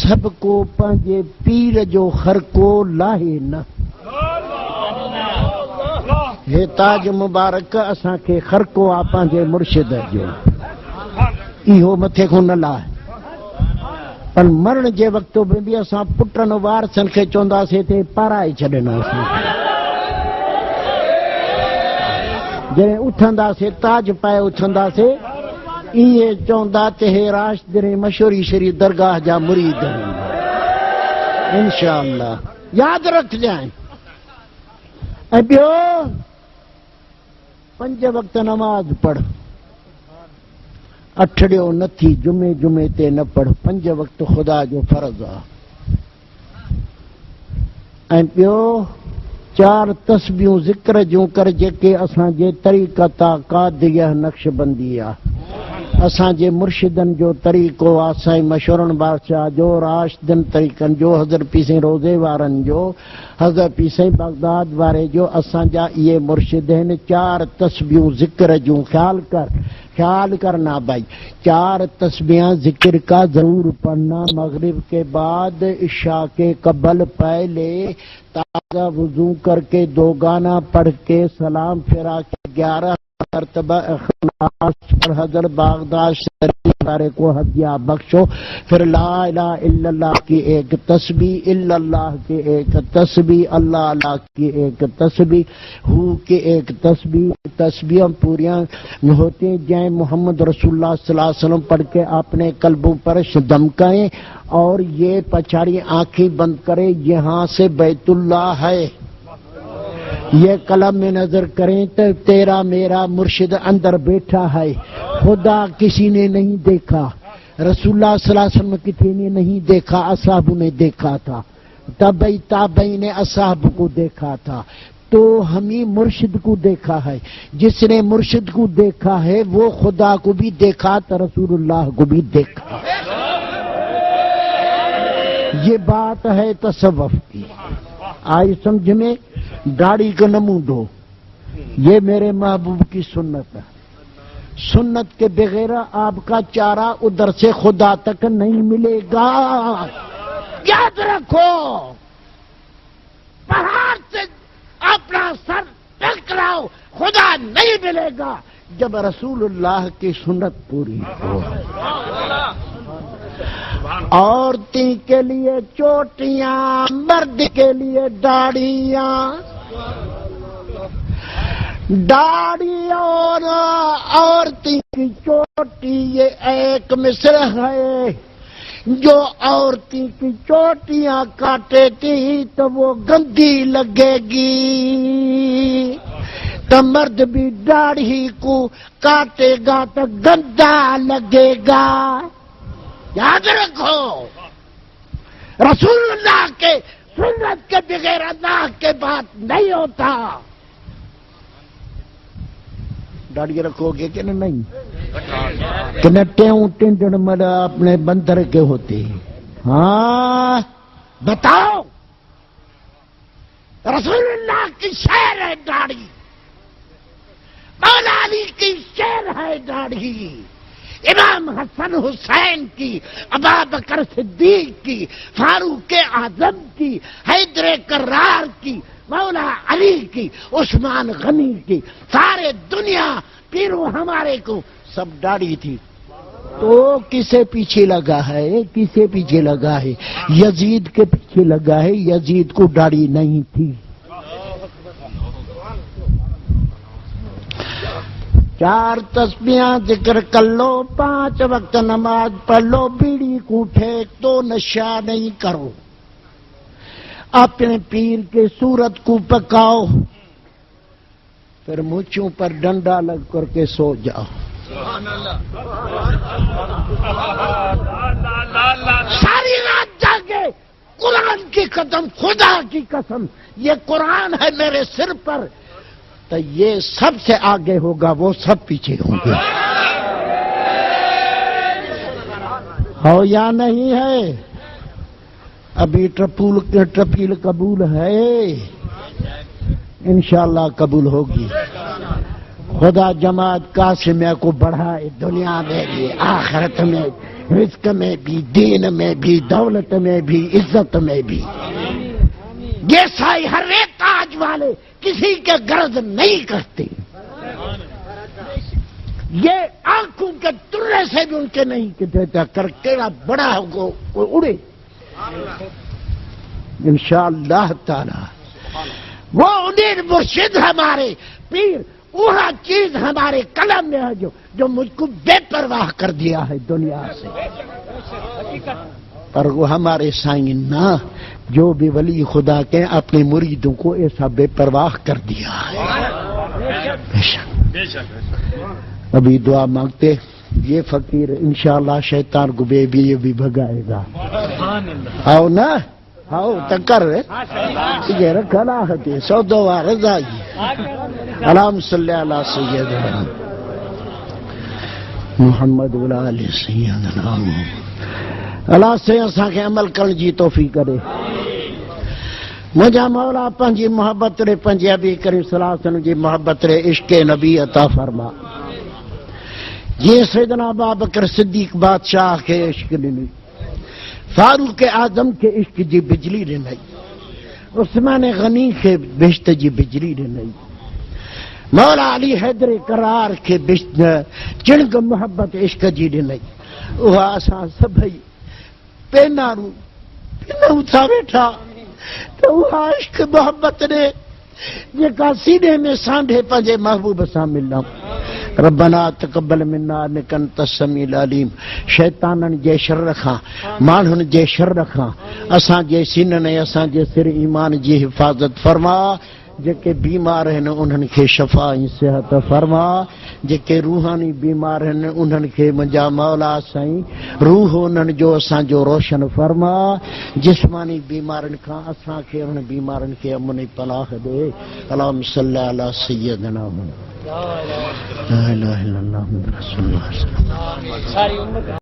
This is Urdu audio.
مذہب کو پنجے پیر جو خر کو لاہے نہ ہے تاج مبارک اساں کے خر کو آ پنجے مرشد جو ایہو متھے کو نہ لائے پر مرن جے وقت میں بھی اساں پٹن وارسن کے چوندا سے تے پارائے چھڈنا سی جے اٹھندا سے تاج پائے اٹھندا سے یہ چوندا تے راشد نے مشہوری شری درگاہ جا مرید انشاءاللہ یاد رکھ جائیں ابیو 5 وقت نماز پڑھ اٹھڑیو نتھی جمعے تے نہ پڑھ 5 وقت خدا جو فرض آ پیو 4 تسبیحوں ذکر جو کر جے اساں جے طریقہ تا قادریہ نقش بندی آ اساں جے مرشدن جو طریقو آسائیں مشورن بادشاہ جو راشدن طریقن جو حضرت پیسیں روزے وارن جو حضرت پیسیں بغداد وارے جو اساں جا یہ مرشد ہیں 4 تسبیحوں ذکر جو خیال کرنا بھائی 4 تسبیحاں ذکر کا ضرور پڑھنا مغرب کے بعد عشاء کے قبل پہلے تازہ وضو کر کے 2 گانا پڑھ کے سلام پھرا کے 11 مرتبہ اخلاص پر حضرت بغداد شریف والے کو ہدیہ بخشو پھر لا الہ الا اللہ کی ایک تسبیح الا اللہ کی ایک تسبیح اللہ اللہ کی ایک تسبیح ہو کی ایک تسبیح پوریاں ہوتے جائیں محمد رسول اللہ صلی اللہ علیہ وسلم پڑھ کے اپنے قلبوں پر دمکائیں اور یہ پچھاڑی آنکھیں بند کرے یہاں سے بیت اللہ ہے یہ قلم میں نظر کریں تو تیرا میرا مرشد اندر بیٹھا ہے خدا کسی نے نہیں دیکھا رسول اللہ صلی اللہ علیہ وسلم کسی نے نہیں دیکھا اصحاب نے دیکھا تھا تابعین نے اصحاب کو دیکھا تھا تو ہمیں مرشد کو دیکھا ہے جس نے مرشد کو دیکھا ہے وہ خدا کو بھی دیکھا تو رسول اللہ کو بھی دیکھا یہ بات ہے تصوف کی آئی سمجھ میں داڑھی کا نمو دو یہ میرے محبوب کی سنت ہے سنت کے بغیر آپ کا چارہ ادھر سے خدا تک نہیں ملے گا یاد رکھو پہاڑ سے اپنا سر ٹکراؤ خدا نہیں ملے گا جب رسول اللہ کی سنت پوری ہو عورتیں کے لیے چوٹیاں مرد کے لیے داڑیاں داڑھی اور عورتیں کی چوٹی یہ ایک مصر ہے جو عورتیں کی چوٹیاں کاٹے گی تو وہ گندی لگے گی تو مرد بھی داڑھی کو کاٹے گا تو گندا لگے گا یاد رکھو رسول اللہ کے سنت کے بغیر اللہ کے بات نہیں ہوتا داڑھی رکھو گے کہ نہیں کہ نٹیوں ٹنڈن ملا اپنے بندر کے ہوتے ہاں بتاؤ رسول اللہ کی شعر ہے داڑھی مولا علی کی شعر ہے داڑھی امام حسن حسین کی ابا بکر صدیق کی فاروق اعظم کی حیدر کرار کی مولا علی کی عثمان غنی کی سارے دنیا پیروں ہمارے کو سب داڑھی تھی تو کسے پیچھے لگا ہے کسے پیچھے لگا ہے یزید کے پیچھے لگا ہے یزید کو داڑھی نہیں تھی 4 تسبیحاں ذکر کر لو 5 وقت نماز پڑھ لو بیڑی کو پھینک دو نشہ نہیں کرو اپنے پیر کے صورت کو پکاؤ پھر مونچھوں پر ڈنڈا لگ کر کے سو جاؤ ساری رات جاگے قرآن کی قسم خدا کی قسم یہ قرآن ہے میرے سر پر تو یہ سب سے آگے ہوگا وہ سب پیچھے ہوں گے ہو یا نہیں ہے ابھی ٹپیل قبول ہے انشاءاللہ قبول ہوگی خدا جماعت قاسمیہ کو بڑھائے دنیا میں بھی آخرت میں رزق میں بھی دین میں بھی دولت میں بھی عزت میں بھی. یہ سائی ہر ایک تاج والے کسی کے غرض نہیں کرتے. یہ آنکھوں کے ترے سے بھی ان کے نہیں دیتا کر کیڑا بڑا ہو وہ اڑے انشاءاللہ تعالی. وہ انہیں مرشد ہمارے پیر وہاں چیز ہمارے قلم میں ہے جو مجھ کو بے پرواہ کر دیا ہے دنیا سے. پر وہ ہمارے سائن نہ جو بھی ولی خدا کے اپنے مریدوں کو ایسا بے پرواہ کر دیا ہے. بے شک ابھی دعا مانگتے یہ فقیر انشاءاللہ شیطان کو بے بھی یہ بھی بھگائے گا. آؤ نا آؤ تکر یہ رکھنا ہے سو دعا رضائی. اللہم صلی علی سیدنا محمد وعلی سیدنا اللہ سے اساں کے عمل کرن جی توفیق کرے. مجھا مولا پنجی محبت رے پنجی ابی کریم صلی اللہ علیہ وسلم جی محبت رے عشق نبی عطا فرما. یہ سیدنا ابوبکر صدیق بادشاہ کے عشق نہیں، فاروق اعظم کے عشق جی بجلی نہیں، عثمان غنی کے بہشت جی بجلی نہیں، مولا علی حیدر قرار کے بہشت چنگ محبت عشق جی نہیں. وہ آسان سبھی پینارو تھا بیٹھا تو وہ عشق محبت نے یہ کا سینے میں سانڈے پنجے محبوب سا ملنا. ربنا تقبل منا انک انت السمیع العلیم. شیطانن جے شر رکھاں مانہن جے شر رکھاں اساں جے سینن اساں جے سر ایمان جی حفاظت فرما. جے بیمار ہیں انہن کے شفا صحت فرما. جے روحانی بیمار ہیں انہن کے منجا مولا سائیں روح انہن جو اساں جو روشن فرما. جسمانی بیمارن کا اساں کے ان بیمارن کے امن پناہ دے. اللہم صلی علی سیدنا محمد لا الہ الا اللہ محمد رسول اللہ صلی اللہ علیہ وسلم.